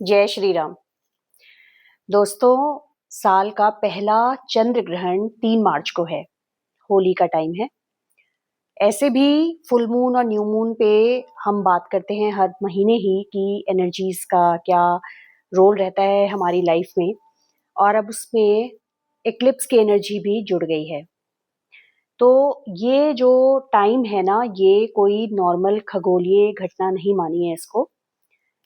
जय श्री राम। दोस्तों, साल का पहला चंद्र ग्रहण 3 मार्च को है। होली का टाइम है। ऐसे भी फुल मून और न्यू मून पे हम बात करते हैं हर महीने ही कि एनर्जीज का क्या रोल रहता है हमारी लाइफ में। और अब उसमें एक्लिप्स की एनर्जी भी जुड़ गई है। तो ये जो टाइम है ना, ये कोई नॉर्मल खगोलीय घटना नहीं मानिए इसको।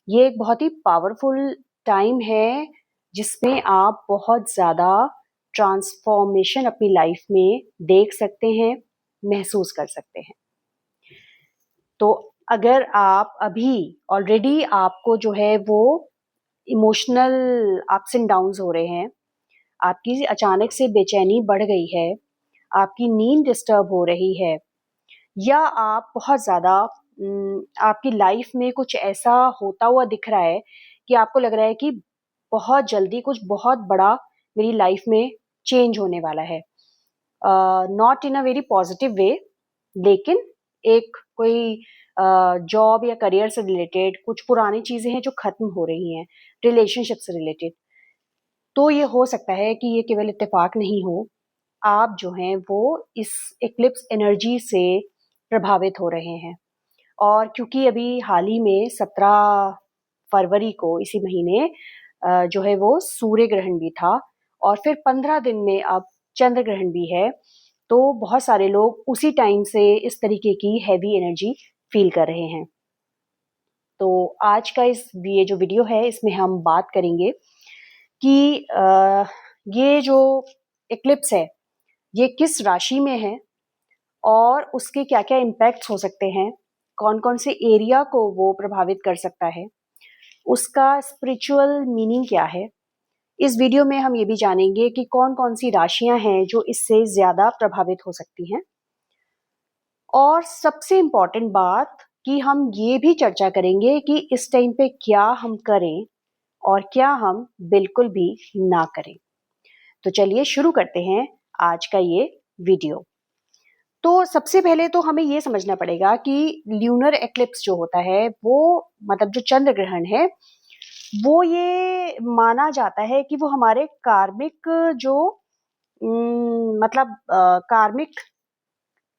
ये एक बहुत ही पावरफुल टाइम है जिसमें आप बहुत ज़्यादा ट्रांसफॉर्मेशन अपनी लाइफ में देख सकते हैं, महसूस कर सकते हैं। तो अगर आप अभी ऑलरेडी आपको जो है वो इमोशनल अप्स एंड डाउन्स हो रहे हैं, आपकी अचानक से बेचैनी बढ़ गई है, आपकी नींद डिस्टर्ब हो रही है, या आप बहुत ज़्यादा आपकी लाइफ में कुछ ऐसा होता हुआ दिख रहा है कि आपको लग रहा है कि बहुत जल्दी कुछ बहुत बड़ा मेरी लाइफ में चेंज होने वाला है। Not in a very positive way, लेकिन एक कोई जॉब या करियर से रिलेटेड कुछ पुरानी चीज़ें हैं जो ख़त्म हो रही हैं, रिलेशनशिप से रिलेटेड। तो ये हो सकता है कि ये केवल इत्तेफ़ाक नहीं हो, आप जो हैं वो इस एक्लिप्स एनर्जी से प्रभावित हो रहे हैं। और क्योंकि अभी हाल ही में 17 फरवरी को इसी महीने जो है वो सूर्य ग्रहण भी था, और फिर 15 दिन में अब चंद्र ग्रहण भी है। तो बहुत सारे लोग उसी टाइम से इस तरीके की हैवी एनर्जी फील कर रहे हैं। तो आज का ये जो वीडियो है इसमें हम बात करेंगे कि ये जो एक्लिप्स है ये किस राशि में है और उसके क्या-क्या इम्पैक्ट्स हो सकते हैं, कौन-कौन से एरिया को वो प्रभावित कर सकता है, उसका स्पिरिचुअल मीनिंग क्या है। इस वीडियो में हम ये भी जानेंगे कि कौन-कौन सी राशियां हैं जो इससे ज़्यादा प्रभावित हो सकती हैं। और सबसे इम्पोर्टेंट बात कि हम ये भी चर्चा करेंगे कि इस टाइम पे क्या हम करें और क्या हम बिल्कुल भी ना करें। तो चलिए शुरू करते हैं आज का ये वीडियो। तो सबसे पहले तो हमें ये समझना पड़ेगा कि ल्यूनर एक्लिप्स जो होता है वो मतलब जो चंद्र ग्रहण है वो ये माना जाता है कि वो हमारे कार्मिक जो मतलब कार्मिक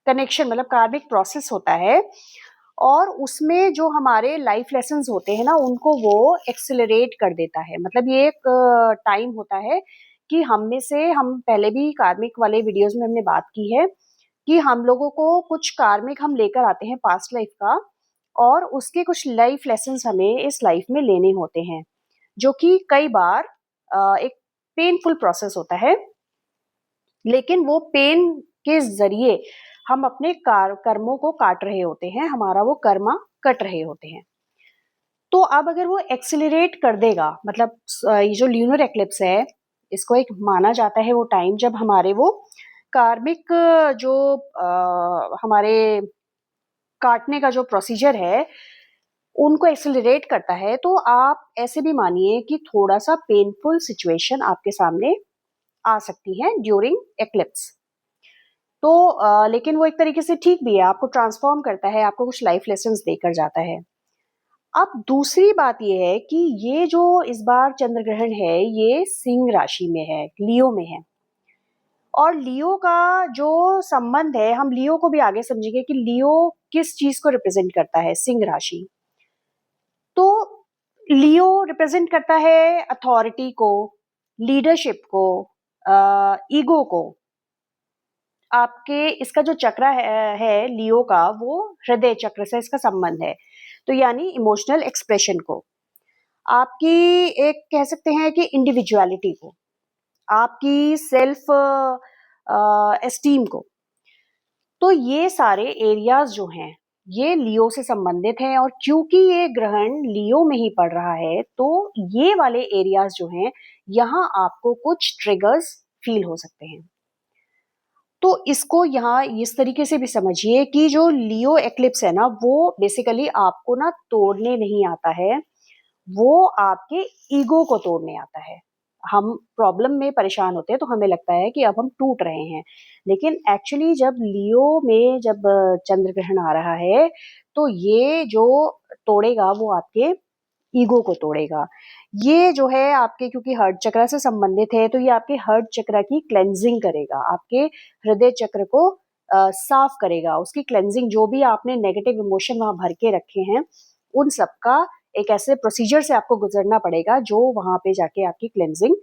कनेक्शन मतलब कार्मिक प्रोसेस होता है, और उसमें जो हमारे लाइफ लेसन्स होते हैं ना उनको वो एक्सेलरेट कर देता है। मतलब ये एक टाइम होता है कि हम में से हम पहले भी कार्मिक वाले वीडियोस में हमने बात की है कि हम लोगों को कुछ कार्मिक हम लेकर आते हैं पास्ट लाइफ का, और उसके कुछ लाइफ लेसन्स हमें इस लाइफ में लेने होते हैं, जो कि कई बार एक पेनफुल प्रोसेस होता है। लेकिन वो पेन के ज़रिए हम अपने कर्मों को काट रहे होते हैं, हमारा वो कर्मा कट रहे होते हैं। तो अब अगर वो एक्सेलरेट कर देगा, मतलब ये जो ल्यूनर एक्लिप्स है, इसको एक माना जाता है वो टाइम जब हमारे वो कार्मिक जो हमारे काटने का जो प्रोसीजर है, उनको एक्सेलरेट करता है। तो आप ऐसे भी मानिए कि थोड़ा-सा पेनफुल सिचुएशन आपके सामने आ सकती है ड्यूरिंग एक्लिप्स। तो लेकिन वो एक तरीके से ठीक भी है, आपको ट्रांसफ़ॉर्म करता है, आपको कुछ लाइफ लेसन्स देकर जाता है। अब दूसरी बात ये है कि ये जो इस बार चंद्र ग्रहण है, ये सिंह राशि में है, लियो में है। और लियो का जो संबंध है, हम लियो को भी आगे समझेंगे कि लियो किस चीज़ को रिप्रेज़ेंट करता है, सिंह राशि। तो लियो रिप्रेज़ेंट करता है अथॉरिटी को, लीडरशिप को, ईगो को। आपके इसका जो चक्र है लियो का, वो हृदय चक्र से इसका संबंध है। तो यानी इमोशनल एक्सप्रेशन को, आपकी एक कह सकते हैं कि इंडिविजुअलिटी को, आपकी सेल्फ एस्टीम को। तो ये सारे एरियाज जो हैं, ये लियो से संबंधित हैं, और क्योंकि ये ग्रहण लियो में ही पड़ रहा है, तो ये वाले एरियाज जो हैं, यहाँ आपको कुछ ट्रिगर्स फील हो सकते हैं। तो इसको यहाँ इस तरीके से भी समझिए कि जो लियो एक्लिप्स है ना, वो बेसिकली आपको ना तोड़ने नहीं आता है, वो आपके ईगो को तोड़ने आता है। हम प्रॉब्लम में परेशान होते हैं तो हमें लगता है कि अब हम टूट रहे हैं, लेकिन एक्चुअली जब लियो में जब चंद्र ग्रहण आ रहा है, तो ये जो तोड़ेगा वो आपके ईगो को तोड़ेगा। ये जो है आपके, क्योंकि हार्ट चक्र से संबंधित है, तो ये आपके हार्ट चक्र की क्लेंजिंग करेगा, आपके हृदय चक्र को साफ करेगा, उसकी क्लेंजिंग, जो भी आपने नेगेटिव इमोशन वहां भर के रखे हैं उन सबका एक ऐसे प्रोसीजर से आपको गुजरना पड़ेगा जो वहां पे जाके आपकी क्लेंजिंग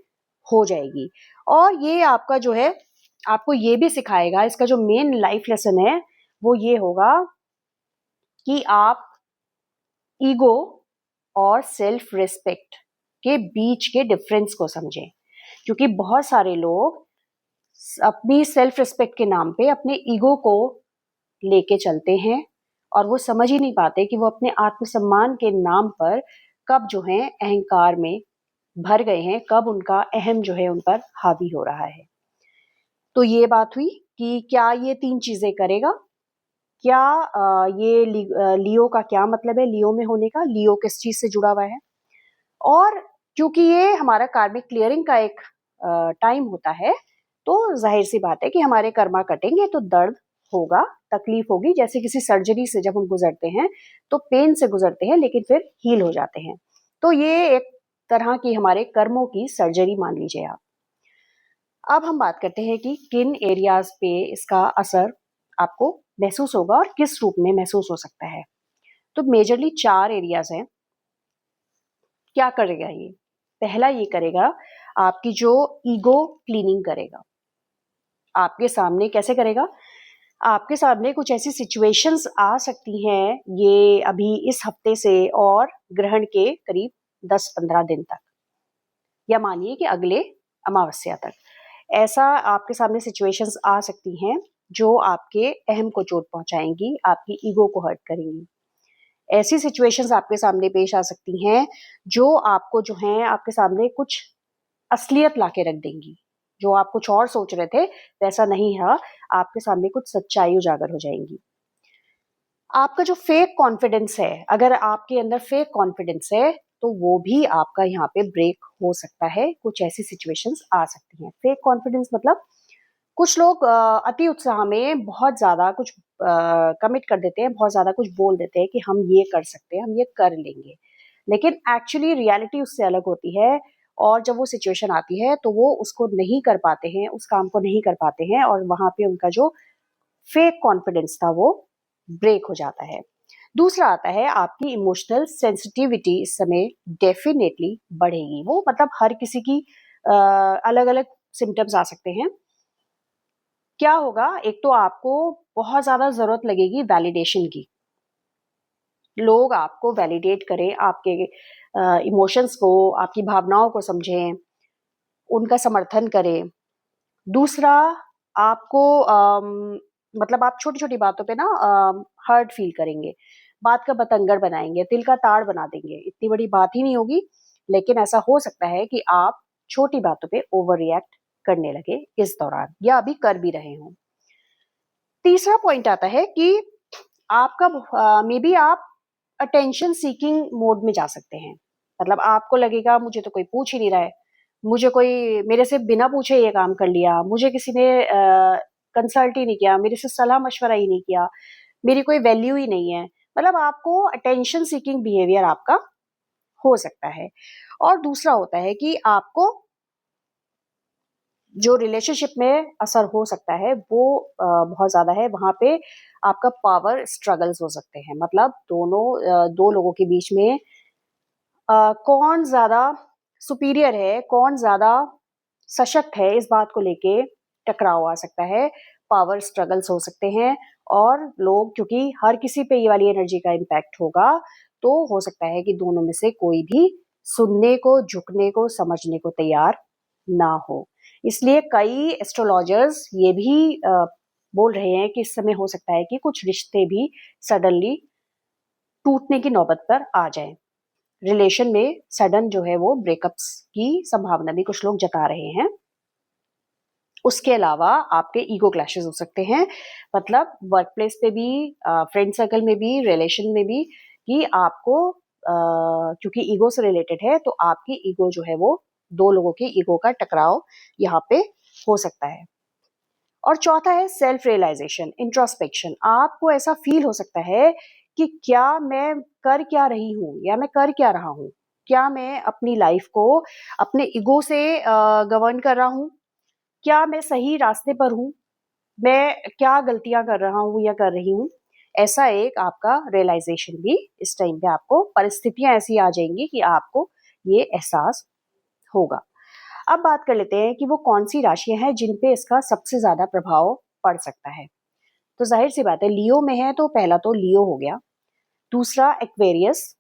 हो जाएगी। और ये आपका जो है आपको ये भी सिखाएगा, इसका जो मेन लाइफ लेसन है वो ये होगा कि आप ईगो और सेल्फ रिस्पेक्ट के बीच के डिफरेंस को समझें। क्योंकि बहुत सारे लोग अपनी सेल्फ रिस्पेक्ट के नाम पे अपने ईगो को लेके चलते हैं और वो समझ ही नहीं पाते कि वो अपने आत्मसम्मान के नाम पर कब जो है अहंकार में भर गए हैं, कब उनका अहम जो है उन पर हावी हो रहा है। तो ये बात हुई कि क्या ये 3 चीजें करेगा। क्या ये लियो का क्या मतलब है, लियो में होने का, लियो किस चीज से जुड़ा हुआ है। और क्योंकि ये हमारा कार्मिक क्लियरिंग का एक टाइम होता है, तो जाहिर सी बात है कि हमारे कर्मा कटेंगे तो दर्द होगा, तकलीफ होगी। जैसे किसी सर्जरी से जब हम गुजरते हैं तो पेन से गुजरते हैं लेकिन फिर हील हो जाते हैं। तो ये एक तरह की हमारे कर्मों की सर्जरी मान लीजिए आप। अब हम बात करते हैं कि किन एरियाज पे इसका असर आपको महसूस होगा और किस रूप में महसूस हो सकता है। तो मेजरली 4 एरियाज हैं। क्या करेगा ये? पहला ये करेगा आपकी जो ईगो क्लीनिंग करेगा। आपके सामने कैसे करेगा? आपके सामने कुछ ऐसी सिचुएशंस आ सकती हैं ये अभी इस हफ्ते से और ग्रहण के करीब 10-15 दिन तक, या मानिए कि अगले अमावस्या तक ऐसा आपके सामने सिचुएशंस आ सकती हैं जो आपके अहम को चोट पहुंचाएंगी, आपकी ईगो को हर्ट करेंगी। ऐसी सिचुएशंस आपके सामने पेश आ सकती हैं जो आपको जो है आपके सामने कुछ असलियत लाके रख देंगी। जो आप कुछ और सोच रहे थे वैसा नहीं है, आपके सामने कुछ सच्चाई उजागर हो जाएंगी। आपका जो फेक कॉन्फिडेंस है, अगर आपके अंदर फेक कॉन्फिडेंस है तो वो भी आपका यहाँ पे ब्रेक हो सकता है। कुछ ऐसी सिचुएशंस आ सकती हैं। फेक कॉन्फिडेंस मतलब कुछ लोग अति उत्साह में बहुत ज्यादा कुछ कमिट कर देते हैं, बहुत ज्यादा कुछ बोल देते हैं कि हम ये कर सकते हैं, हम ये कर लेंगे, लेकिन एक्चुअली रियलिटी उससे अलग होती है। और जब वो सिचुएशन आती है तो वो उसको नहीं कर पाते हैं, उस काम को नहीं कर पाते हैं, और वहां पे उनका जो फेक कॉन्फिडेंस था वो ब्रेक हो जाता है। दूसरा आता है आपकी इमोशनल सेंसिटिविटी इस समय डेफिनेटली बढ़ेगी। वो मतलब हर किसी की अलग अलग सिम्टम्स आ सकते हैं। क्या होगा, एक तो आपको बहुत ज्यादा जरूरत लगेगी वैलिडेशन की। लोग आपको वैलिडेट करें, आपके इमोशंस को, आपकी भावनाओं को समझें, उनका समर्थन करें। दूसरा, आपको मतलब आप छोटी छोटी बातों पे ना हर्ट फील करेंगे, बात का बतंगड़ बनाएंगे, तिल का ताड़ बना देंगे। इतनी बड़ी बात ही नहीं होगी, लेकिन ऐसा हो सकता है कि आप छोटी बातों पे ओवर रिएक्ट करने लगे इस दौरान, या अभी कर भी रहे हों। तीसरा पॉइंट आता है कि आपका मे बी आप अटेंशन सीकिंग मोड में जा सकते हैं। मतलब आपको लगेगा मुझे तो कोई पूछ ही नहीं रहा है, मुझे कोई मेरे से बिना पूछे ये काम कर लिया, मुझे किसी ने कंसल्ट ही नहीं किया, मेरे से सलाह मशवरा ही नहीं किया, मेरी कोई वैल्यू ही नहीं है। मतलब आपको अटेंशन सीकिंग बिहेवियर आपका हो सकता है। और दूसरा होता है कि आपको जो रिलेशनशिप में असर हो सकता है वो बहुत ज्यादा है। वहां पे आपका पावर स्ट्रगल्स हो सकते हैं। मतलब दो लोगों के बीच में कौन ज्यादा सुपीरियर है, कौन ज्यादा सशक्त है, इस बात को लेके टकराव आ सकता है, पावर स्ट्रगल्स हो सकते हैं। और लोग, क्योंकि हर किसी पे ये वाली एनर्जी का इम्पैक्ट होगा, तो हो सकता है कि दोनों में से कोई भी सुनने को, झुकने को, समझने को तैयार ना हो। इसलिए कई एस्ट्रोलॉजर्स ये भी बोल रहे हैं कि इस समय हो सकता है कि कुछ रिश्ते भी सडनली टूटने की नौबत पर आ जाए। रिलेशन में सडन जो है वो ब्रेकअप्स की संभावना भी कुछ लोग जता रहे हैं। उसके अलावा आपके ईगो क्लैशेस हो सकते हैं। मतलब वर्क प्लेस पे भी, फ्रेंड सर्कल में भी, रिलेशन में भी, कि आपको क्योंकि ईगो से रिलेटेड है तो आपकी ईगो जो है वो, दो लोगों की ईगो का टकराव यहाँ पे हो सकता है। और चौथा है सेल्फ रियलाइजेशन, इंट्रोस्पेक्शन। आपको ऐसा फील हो सकता है कि क्या मैं कर क्या रही हूँ या मैं कर क्या रहा हूँ। क्या मैं अपनी लाइफ को अपने ईगो से गवर्न कर रहा हूँ? क्या मैं सही रास्ते पर हूँ? मैं क्या गलतियाँ कर रहा हूँ या कर रही हूँ? ऐसा एक आपका रियलाइज़ेशन भी इस टाइम पे आपको परिस्थितियाँ ऐसी आ जाएँगी कि आपको ये एहसास होगा। अब बात कर लेते हैं कि वो कौन-सी राशियाँ हैं जिन पे इसका सबसे ज़्यादा प्रभाव पड़ सकता है। तो ज़ाहिर-सी बात है, लियो में है तो पहला तो लियो हो गया, दूसरा एक्वेरियस,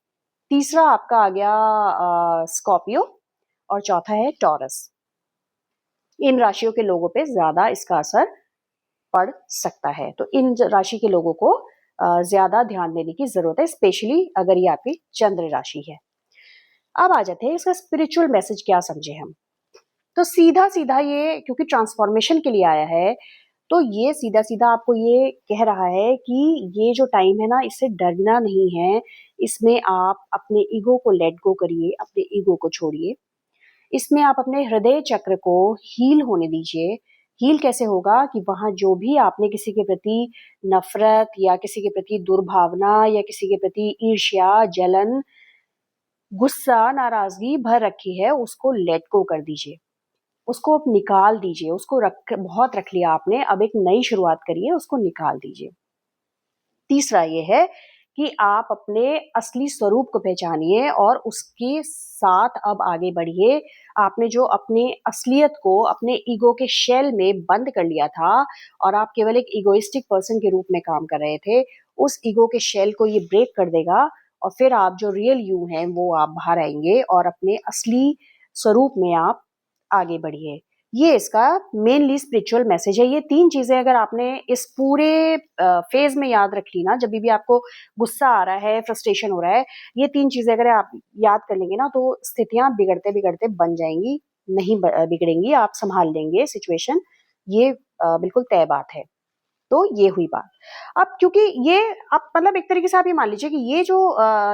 तीसरा आपका आ गया स्कॉर्पियो और चौथा है टॉरस। इन राशियों के लोगों पे ज़्यादा इसका असर पड़ सकता है। तो इन राशि के लोगों को ज़्यादा ध्यान देने की ज़रूरत है, स्पेशली अगर ये आपकी चंद्र राशि है। अब आ जाते हैं इसका स्पिरिचुअल मैसेज क्या समझे हम। तो सीधा-सीधा ये क्योंकि ट्रांसफॉर्मेशन के लिए आया है, तो ये सीधा-सीधा आपको ये कह रहा है कि ये जो टाइम है ना, इससे डरना नहीं है। इसमें आप अपने ईगो को लेट गो करिए, अपने ईगो को छोड़िए। इसमें आप अपने हृदय चक्र को हील होने दीजिए। हील कैसे होगा कि वहाँ जो भी आपने किसी के प्रति नफ़रत या किसी के प्रति दुर्भावना या किसी के प्रति ईर्ष्या, जलन, गुस्सा, नाराज़गी भर रखी है, उसको लेट गो कर दीजिए। उसको आप निकाल दीजिए, उसको बहुत रख लिया आपने, अब एक नई शुरुआत करिए, उसको निकाल दीजिए। तीसरा ये है कि आप अपने असली स्वरूप को पहचानिए और उसके साथ अब आगे बढ़िए। आपने जो अपनी असलियत को अपने ईगो के शेल में बंद कर लिया था और आप केवल एक इगोइस्टिक पर्सन के रूप में काम कर रहे थे, उस ईगो के शेल को ये ब्रेक कर देगा और फिर आप जो रियल यू हैं, वो आप बाहर आएँगे और अपने असली स्वरूप में आप आगे बढ़िए। ये इसका मेनली स्पिरिचुअल मैसेज है। ये 3 चीज़ें अगर आपने इस पूरे फ़ेज़ में याद रख ली ना, जभी भी आपको गुस्सा आ रहा है, फ्रस्ट्रेशन हो रहा है, ये 3 चीज़ें अगर आप याद कर लेंगे ना, तो स्थितियाँ बिगड़ते-बिगड़ते बन जाएँगी, नहीं बिगड़ेंगी, आप सँभाल लेंगे सिचुएशन। ये बिल्कुल तय बात है। तो ये हुई बात। अब क्योंकि ये आप मतलब एक तरीके से आप ये मान लीजिए कि ये जो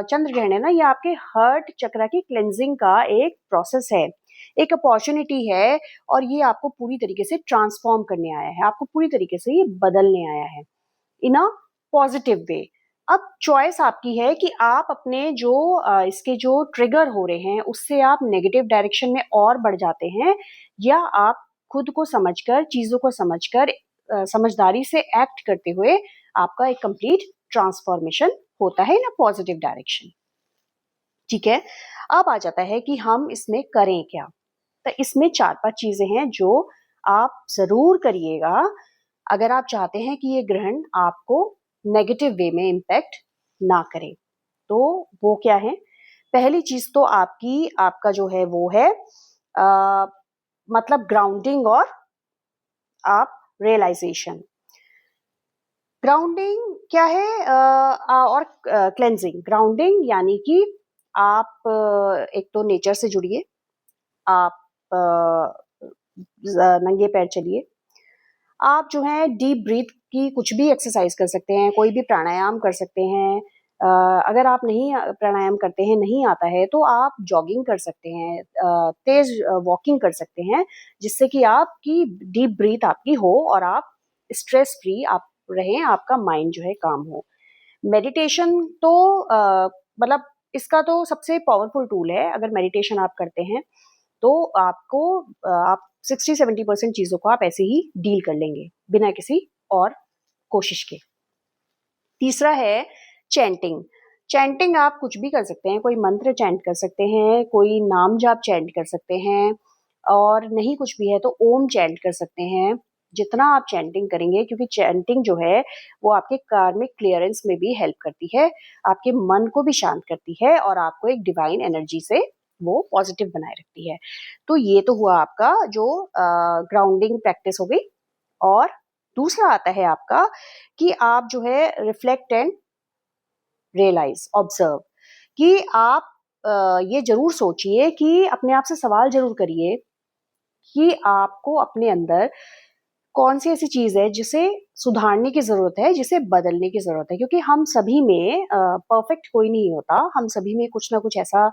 चंद्र ग्रहण है ना, ये आपके हर्ट चक्र की क्लेंजिंग का एक प्रोसेस है, एक अपॉर्च्युनिटी है और ये आपको पूरी तरीके से ट्रांसफॉर्म करने आया है, आपको पूरी तरीके से ये बदलने आया है, इन अ पॉजिटिव वे। अब चॉइस आपकी है कि आप अपने जो इसके जो ट्रिगर हो रहे हैं, उससे आप नेगेटिव डायरेक्शन में और बढ़ जाते हैं या आप खुद को समझकर, चीज़ों को समझकर समझदारी से एक्ट करते हुए आपका एक कंप्लीट ट्रांसफॉर्मेशन होता है इन अ पॉजिटिव डायरेक्शन। ठीक है? अब आ जाता है कि हम इसमें करें क्या? तो इसमें 4-5 चीज़ें हैं जो आप ज़रूर करिएगा, अगर आप चाहते हैं कि ये ग्रहण आपको नेगेटिव वे में इम्पैक्ट ना करे। तो वो क्या है? पहली चीज़ तो आपका जो है वो है अ, मतलब ग्राउंडिंग और आप रियलाइज़ेशन। ग्राउंडिंग क्या है और क्लेंजिंग। ग्राउंडिंग यानी कि आप एक तो नेचर से जुड़िए, आप नंगे पैर चलिए, आप जो है डीप ब्रीथ की कुछ भी एक्सरसाइज कर सकते हैं, कोई भी प्राणायाम कर सकते हैं। अगर आप नहीं प्राणायाम करते हैं, नहीं आता है, तो आप जॉगिंग कर सकते हैं, तेज वॉकिंग कर सकते हैं, जिससे कि आपकी डीप ब्रीथ आपकी हो और आप स्ट्रेस फ्री आप रहें, आपका माइंड जो है काम हो। मेडिटेशन तो मतलब इसका तो सबसे पावरफुल टूल है। अगर मेडिटेशन आप करते हैं तो आप 60-70% चीज़ों को आप ऐसे ही डील कर लेंगे, बिना किसी और कोशिश के। तीसरा है चैंटिंग। चैंटिंग आप कुछ भी कर सकते हैं, कोई मंत्र चैंट कर सकते हैं, कोई नाम जाप चैंट कर सकते हैं और नहीं कुछ भी है तो ओम चैंट कर सकते हैं। जितना आप चैंटिंग करेंगे, क्योंकि चैंटिंग जो है वो आपके कार्मिक क्लियरेंस में भी हेल्प करती है, आपके मन को भी शांत करती है और आपको एक डिवाइन एनर्जी से वो पॉजिटिव बनाए रखती है। तो ये तो हुआ आपका जो ग्राउंडिंग प्रैक्टिस हो गई। और दूसरा आता है आपका कि आप जो है रिफ्लेक्ट एंड रियलाइज, ऑब्जर्व, कि आप ये ज़रूर सोचिए कि अपने आप से सवाल ज़रूर करिए कि आपको अपने अंदर कौन-सी ऐसी चीज़ है जिसे सुधारने की ज़रूरत है, जिसे बदलने की ज़रूरत है। क्योंकि हम सभी में परफेक्ट कोई नहीं होता, हम सभी में कुछ ना कुछ ऐसा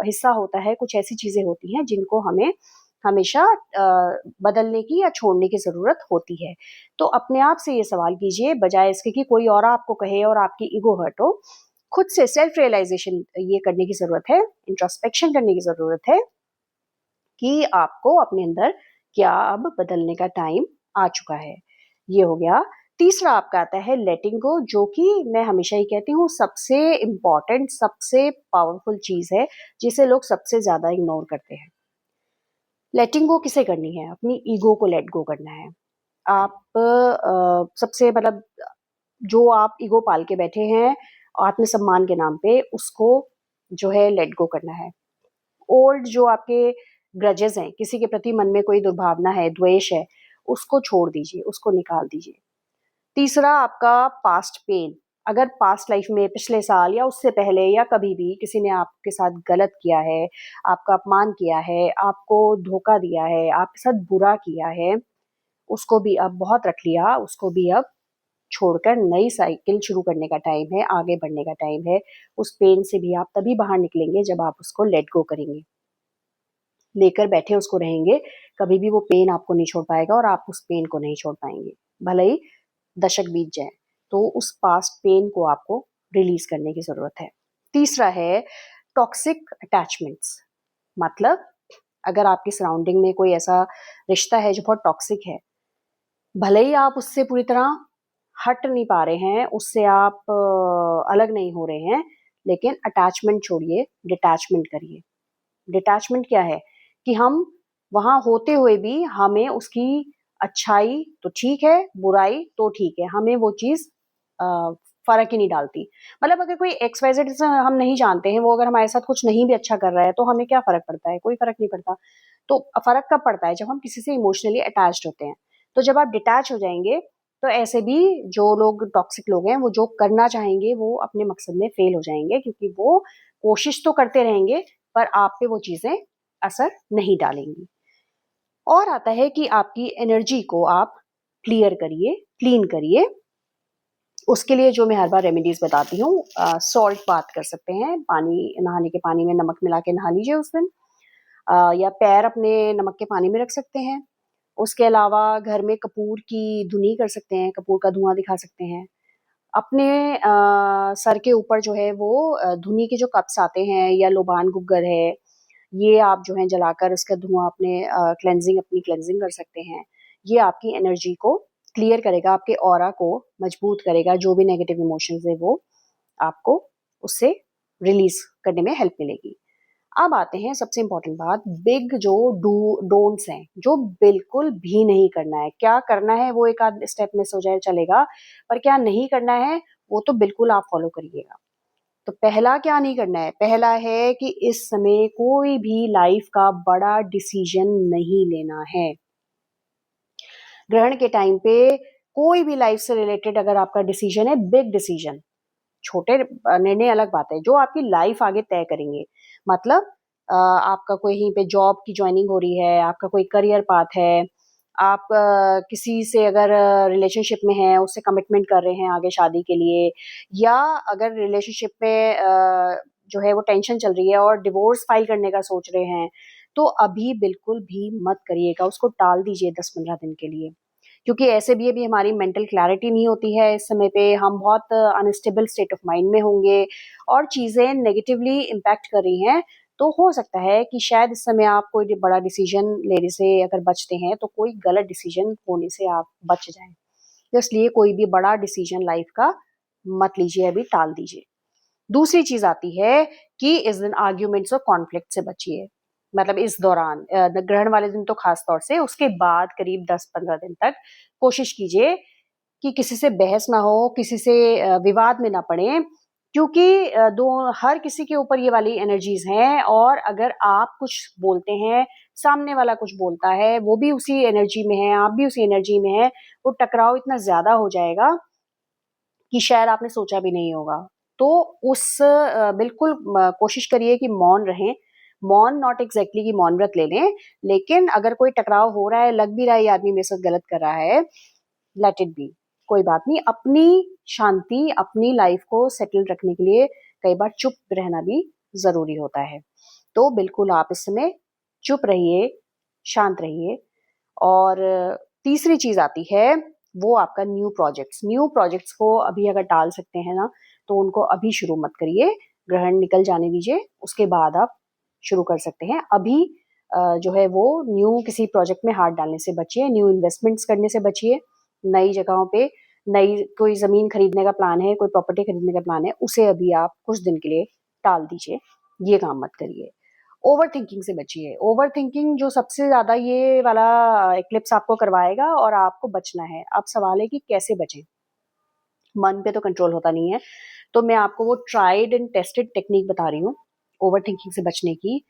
हिस्सा होता है, कुछ ऐसी चीज़ें होती हैं जिनको हमें हमेशा बदलने की या छोड़ने की ज़रूरत होती है। तो अपने आप से ये सवाल कीजिए, बजाए इसके कि कोई और आपको कहे और आपकी ईगो हर्ट हो। खुद से सेल्फ रियलाइजेशन ये करने की जरूरत है, इंट्रोस्पेक्शन करने की जरूरत है कि आपको अपने अंदर क्या अब बदलने का टाइम आ चुका है। ये हो गया। तीसरा आपका आता है लेटिंग गो, जो कि मैं हमेशा ही कहती हूँ सबसे इम्पॉर्टेंट, सबसे पावरफुल चीज है, जिसे लोग सबसे ज्यादा इग्नोर करते हैं। लेटिंग गो किसे करनी है? अपनी ईगो को लेट गो करना है। आप सबसे मतलब जो आप ईगो पाल के बैठे हैं आत्मसम्मान के नाम पे, उसको जो है लेट गो करना है। ओल्ड जो आपके ग्रजेस हैं, किसी के प्रति मन में कोई दुर्भावना है, द्वेष है, उसको छोड़ दीजिए, उसको निकाल दीजिए। तीसरा आपका पास्ट पेन। अगर पास्ट लाइफ में पिछले साल या उससे पहले या कभी भी किसी ने आपके साथ गलत किया है, आपका अपमान किया है, आपको धोखा दिया है, आपके साथ बुरा किया है, उसको भी अब बहुत रख लिया, उसको भी अब छोड़कर नई साइकिल शुरू करने का टाइम है, आगे बढ़ने का टाइम है। उस पेन से भी आप तभी बाहर निकलेंगे जब आप उसको लेट गो करेंगे। लेकर बैठे उसको रहेंगे, कभी भी वो पेन आपको नहीं छोड़ पाएगा और आप उस पेन को नहीं छोड़ पाएंगे, भले ही दशक बीत जाए। तो उस पास्ट पेन को आपको रिलीज करने की जरूरत है। तीसरा है टॉक्सिक अटैचमेंट्स। मतलब अगर आपकी सराउंडिंग में कोई ऐसा रिश्ता है जो बहुत टॉक्सिक है, भले ही आप उससे पूरी तरह हट नहीं पा रहे हैं, उससे आप अलग नहीं हो रहे हैं, लेकिन अटैचमेंट छोड़िए, डिटैचमेंट करिए। डिटैचमेंट क्या है कि हम वहां होते हुए भी हमें उसकी अच्छाई तो ठीक है, बुराई तो ठीक है, हमें वो चीज फर्क ही नहीं डालती। मतलब अगर कोई एक्स वाई जेड हम नहीं जानते हैं, वो अगर हमारे साथ कुछ नहीं भी अच्छा कर रहा है तो हमें क्या फर्क पड़ता है? कोई फर्क नहीं पड़ता। तो फर्क कब पड़ता है? जब हम किसी से इमोशनली अटैच्ड होते हैं। तो जब आप डिटैच हो जाएंगे, तो ऐसे भी जो लोग टॉक्सिक लोग हैं, वो जो करना चाहेंगे वो अपने मकसद में फेल हो जाएंगे, क्योंकि वो कोशिश तो करते रहेंगे पर आप पे वो चीजें असर नहीं डालेंगी। और आता है कि आपकी एनर्जी को आप क्लियर करिए, क्लीन करिए। उसके लिए जो मैं हर बार रेमेडीज बताती हूँ, सॉल्ट बाथ कर सकते हैं, पानी, नहाने के पानी में नमक मिला के नहा लीजिए उस दिन। या पैर अपने नमक के पानी में रख सकते हैं। उसके अलावा घर में कपूर की धुनी कर सकते हैं, कपूर का धुआं दिखा सकते हैं। अपने सर के ऊपर जो है वो धुनी के जो कप्स आते हैं या लोबान गुग्गर है, ये आप जो है जलाकर उसका धुआं अपने अपनी क्लेंजिंग कर सकते हैं। ये आपकी एनर्जी को क्लियर करेगा, आपके ऑरा को मजबूत करेगा, जो भी नेगेटिव इमोशंस है वो आपको उससे रिलीज करने में हेल्प मिलेगी। अब आते हैं सबसे इंपॉर्टेंट बात, बिग जो डोंट्स हैं, जो बिल्कुल भी नहीं करना है। क्या करना है वो एक आध स्टेप मिस हो जाए चलेगा, पर क्या नहीं करना है वो तो बिल्कुल आप फॉलो करिएगा। तो पहला क्या नहीं करना है? पहला है कि इस समय कोई भी लाइफ का बड़ा डिसीजन नहीं लेना है। ग्रहण के टाइम पे कोई भी लाइफ से रिलेटेड अगर आपका डिसीजन है, बिग डिसीजन, छोटे निर्णय अलग बात है, जो आपकी लाइफ आगे तय करेंगे। मतलब आपका कोई कहीं पे जॉब की ज्वाइनिंग हो रही है, आपका कोई करियर पाथ है, आप किसी से अगर रिलेशनशिप में हैं, उससे कमिटमेंट कर रहे हैं आगे शादी के लिए, या अगर रिलेशनशिप में जो है वो टेंशन चल रही है और डिवोर्स फाइल करने का सोच रहे हैं, तो अभी बिल्कुल भी मत करिएगा, उसको टाल दीजिए 10-15 दिन के लिए। क्योंकि ऐसे भी अभी हमारी मेंटल क्लैरिटी नहीं होती है इस समय पे, हम बहुत अनस्टेबल स्टेट ऑफ माइंड में होंगे और चीजें नेगेटिवली इम्पैक्ट कर रही हैं। तो हो सकता है कि शायद इस समय आप कोई बड़ा डिसीजन लेने से अगर बचते हैं तो कोई गलत डिसीजन होने से आप बच जाएं। तो इसलिए कोई भी बड़ा डिसीजन लाइफ का मत लीजिए, अभी टाल दीजिए। दूसरी चीज आती है कि इस दिन आर्ग्यूमेंट्स और कॉन्फ्लिक्ट से बचिए। मतलब इस दौरान ग्रहण वाले दिन तो खास तौर से, उसके बाद करीब 10-15 दिन तक कोशिश कीजिए कि किसी से बहस ना हो, किसी से विवाद में ना पड़े, क्योंकि दो हर किसी के ऊपर ये वाली एनर्जीज हैं, और अगर आप कुछ बोलते हैं, सामने वाला कुछ बोलता है, वो भी उसी एनर्जी में है, आप भी उसी एनर्जी में है, वो टकराव इतना ज्यादा हो जाएगा कि शायद आपने सोचा भी नहीं होगा। तो उस बिल्कुल कोशिश करिए कि मौन रहें। मौन नॉट एग्जैक्टली कि मौन व्रत ले लें, लेकिन अगर कोई टकराव हो रहा है, लग भी रहा है ये आदमी मेरे साथ गलत कर रहा है, लेट इट बी, कोई बात नहीं। अपनी शांति, अपनी लाइफ को सेटल रखने के लिए कई बार चुप रहना भी जरूरी होता है। तो बिल्कुल आप इस समय चुप रहिए, शांत रहिए। और तीसरी चीज आती है वो आपका न्यू प्रोजेक्ट्स। न्यू प्रोजेक्ट्स को अभी अगर टाल सकते हैं ना, तो उनको अभी शुरू मत करिए, ग्रहण निकल जाने दीजिए, उसके बाद आप शुरू कर सकते हैं। अभी जो है वो न्यू किसी प्रोजेक्ट में हाथ डालने से बचिए, न्यू इन्वेस्टमेंट्स करने से बचिए, नई जगहों पे नई कोई ज़मीन खरीदने का प्लान है, कोई प्रॉपर्टी खरीदने का प्लान है, उसे अभी आप कुछ दिन के लिए टाल दीजिए, ये काम मत करिए। ओवरथिंकिंग से बचिए, ओवरथिंकिंग जो सबसे ज़्यादा ये वाला एक्लिप्स आपको करवाएगा और आपको बचना है। अब सवाल है कि कैसे बचें? मन पे तो कंट्रोल होता नहीं है, तो मैं आपको वो ट्राइड एंड टेस्टेड टेक्निक बता रही हूँ ओवरथिंकिंग से बचने की।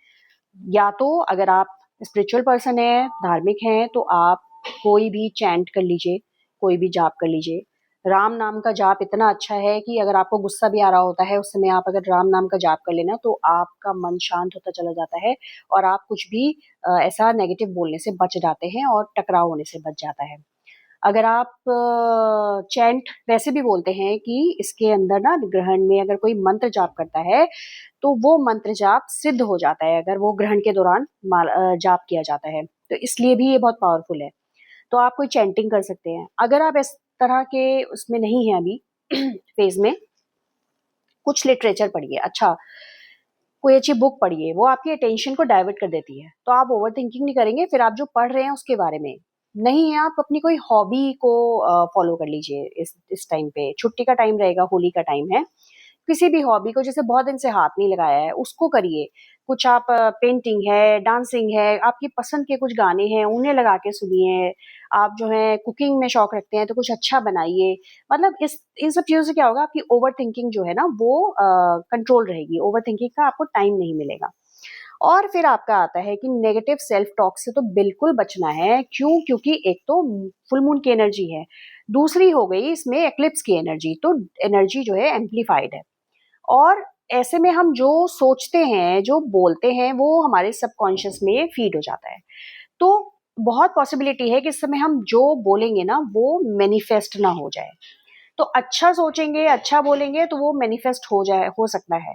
या तो अगर आप स्पिरिचुअल पर्सन हैं, धार्मिक हैं, तो आप कोई भी चैंट कर लीजिए, कोई भी जाप कर लीजिए। राम नाम का जाप इतना अच्छा है कि अगर आपको गुस्सा भी आ रहा होता है, उस समय आप अगर राम नाम का जाप कर लेना, तो आपका मन शांत होता चला जाता है और आप कुछ भी ऐसा नेगेटिव बोलने से बच जाते हैं और टकराव होने से बच जाता है। अगर आप चैंट वैसे भी बोलते हैं कि इसके अंदर ना ग्रहण में अगर कोई मंत्र जाप करता है, तो वो मंत्र जाप सिद्ध हो जाता है अगर वो ग्रहण के दौरान जाप किया जाता है। तो इसलिए भी ये बहुत पावरफुल है। तो आप कोई चैंटिंग कर सकते हैं। अगर आप इस तरह के उसमें नहीं हैं अभी फेज़ में, कुछ लिटरेचर पढ़िए। अच्छा, कोई अच्छी बुक पढ़िए, वो आपकी अटेंशन को डाइवर्ट कर देती है। तो आप ओवरथिंकिंग नहीं करेंगे, फिर आप जो पढ़ रहे हैं उसके बारे में। नहीं है, आप अपनी कोई हॉबी को फ़ॉलो कर लीजिए इस टाइम पे। छुट्टी का टाइम रहेगा, होली का टाइम है। किसी भी हॉबी को, जैसे बहुत दिन से हाथ नहीं लगाया है, उसको करिए। कुछ आप पेंटिंग है, डांसिंग है, आपकी पसंद के कुछ गाने हैं, उन्हें लगा के सुनिए। आप जो है कुकिंग में शौक रखते हैं, तो कुछ अच्छा बनाइए। मतलब इस इन सब चीज़ों से क्या होगा, आपकी ओवरथिंकिंग जो है ना वो कंट्रोल रहेगी। ओवरथिंकिंग का आपको टाइम नहीं मिलेगा। और फिर आपका आता है कि नेगेटिव सेल्फ टॉक से तो बिल्कुल बचना है। क्यों? क्योंकि एक तो फुल मून की एनर्जी है, दूसरी हो गई इसमें एक्लिप्स की एनर्जी, तो एनर्जी जो है एम्प्लीफाइड है। और ऐसे में हम जो सोचते हैं, जो बोलते हैं, वो हमारे सबकॉन्शियस में फीड हो जाता है। तो बहुत पॉसिबिलिटी है कि इस समय हम जो बोलेंगे ना, वो मैनिफेस्ट ना हो जाए। तो अच्छा सोचेंगे, अच्छा बोलेंगे, तो वो मैनिफेस्ट हो सकता है।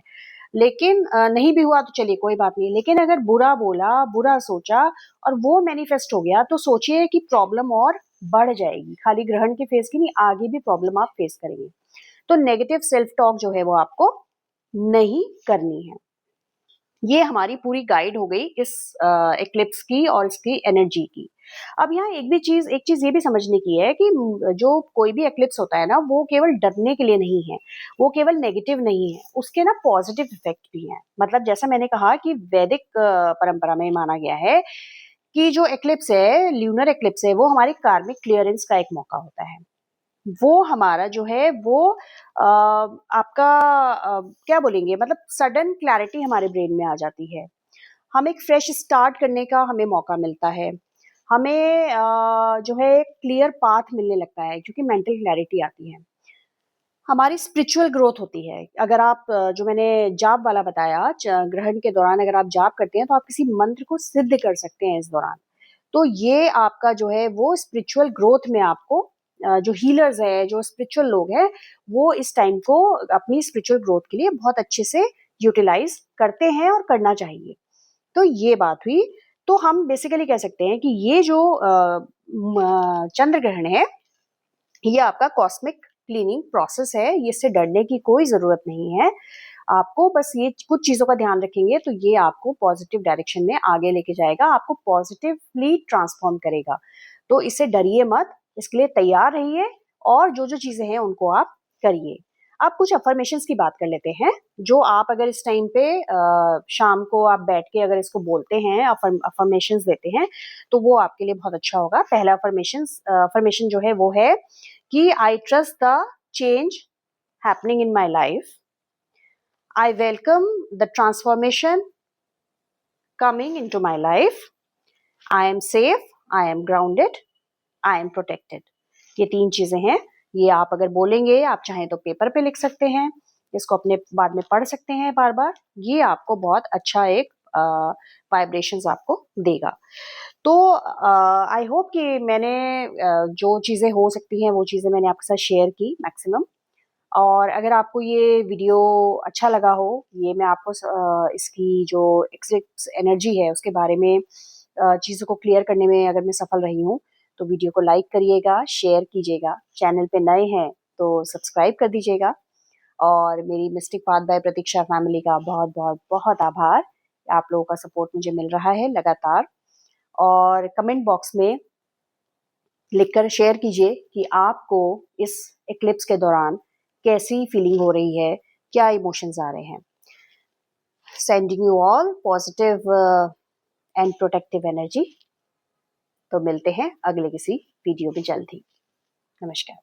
लेकिन नहीं भी हुआ तो चलिए कोई बात नहीं। लेकिन अगर बुरा बोला, बुरा सोचा और वो मैनिफेस्ट हो गया, तो सोचिए कि प्रॉब्लम और बढ़ जाएगी। खाली ग्रहण के फेस की नहीं, आगे भी प्रॉब्लम आप फेस करेंगे। तो नेगेटिव सेल्फ टॉक जो है वो आपको नहीं करनी है। ये हमारी पूरी गाइड हो गई इस एक्लिप्स की और इसकी एनर्जी की। अब यहाँ एक चीज ये भी समझने की है कि जो कोई भी एक्लिप्स होता है ना, वो केवल डरने के लिए नहीं है, वो केवल नेगेटिव नहीं है, उसके ना पॉजिटिव इफेक्ट भी हैं। मतलब जैसा मैंने कहा कि वैदिक परंपरा में माना गया है कि जो एक्लिप्स है, ल्यूनर एक्लिप्स है, वो हमारी कार्मिक क्लियरेंस का एक मौका होता है। वो हमारा जो है वो आपका क्या बोलेंगे, मतलब सडन क्लैरिटी हमारे ब्रेन में आ जाती है। हम एक फ्रेश स्टार्ट करने का हमें मौका मिलता है। हमें जो है क्लियर पाथ मिलने लगता है, क्योंकि मेंटल क्लैरिटी आती है। हमारी स्पिरिचुअल ग्रोथ होती है। अगर आप जो मैंने जाप वाला बताया, ग्रहण के दौरान अगर आप जाप करते हैं, तो आप किसी मंत्र को सिद्ध कर सकते हैं इस दौरान। तो ये आपका जो है वो स्पिरिचुअल ग्रोथ में आपको जो हीलर्स है, जो स्पिरिचुअल लोग हैं, वो इस टाइम को अपनी स्पिरिचुअल ग्रोथ के लिए बहुत अच्छे से यूटिलाइज करते हैं और करना चाहिए। तो ये बात हुई। तो हम बेसिकली कह सकते हैं कि ये जो चंद्र ग्रहण है, ये आपका कॉस्मिक क्लीनिंग प्रोसेस है। ये इससे डरने की कोई जरूरत नहीं है। आपको बस ये कुछ चीजों का ध्यान रखेंगे, तो ये आपको पॉजिटिव डायरेक्शन में आगे लेके जाएगा, आपको पॉजिटिवली ट्रांसफॉर्म करेगा। तो इससे डरिए मत, इसके लिए तैयार रहिए और जो जो चीजें हैं उनको आप करिए। अब कुछ अफर्मेशंस की बात कर लेते हैं, जो आप अगर इस टाइम पे शाम को आप बैठ के अगर इसको बोलते हैं, अफर्मेशंस देते हैं, तो वो आपके लिए बहुत अच्छा होगा। पहला अफर्मेशन जो है वो है कि I trust the change happening in my life. I welcome the transformation coming into my life. I am safe, I am grounded, I am protected. ये 3 चीजें हैं। ये आप अगर बोलेंगे, आप चाहें तो पेपर पे लिख सकते हैं, इसको अपने बाद में पढ़ सकते हैं बार बार। ये आपको बहुत अच्छा एक वाइब्रेशंस आपको देगा। तो आई होप कि मैंने जो चीज़ें हो सकती हैं वो चीज़ें मैंने आपके साथ शेयर की मैक्सिमम। और अगर आपको ये वीडियो अच्छा लगा हो, ये मैं आपको इसकी जो एक्लिप्स एनर्जी है उसके बारे में चीज़ों को क्लियर करने में अगर मैं सफल रही हूँ, तो वीडियो को लाइक करिएगा, शेयर कीजिएगा। चैनल पे नए हैं तो सब्सक्राइब कर दीजिएगा। और मेरी mistake path by Pratiksha family का बहुत बहुत बहुत आभार। आप लोगों का सपोर्ट मुझे मिल रहा है लगातार। और कमेंट बॉक्स में लिखकर शेयर कीजिए कि आपको इस इक्लिप्स के दौरान कैसी फीलिंग हो रही है, क्या इमोशंस आ रहे हैं। Sending you all positive and protective energy. तो मिलते हैं अगले किसी वीडियो में जल्द ही। नमस्कार।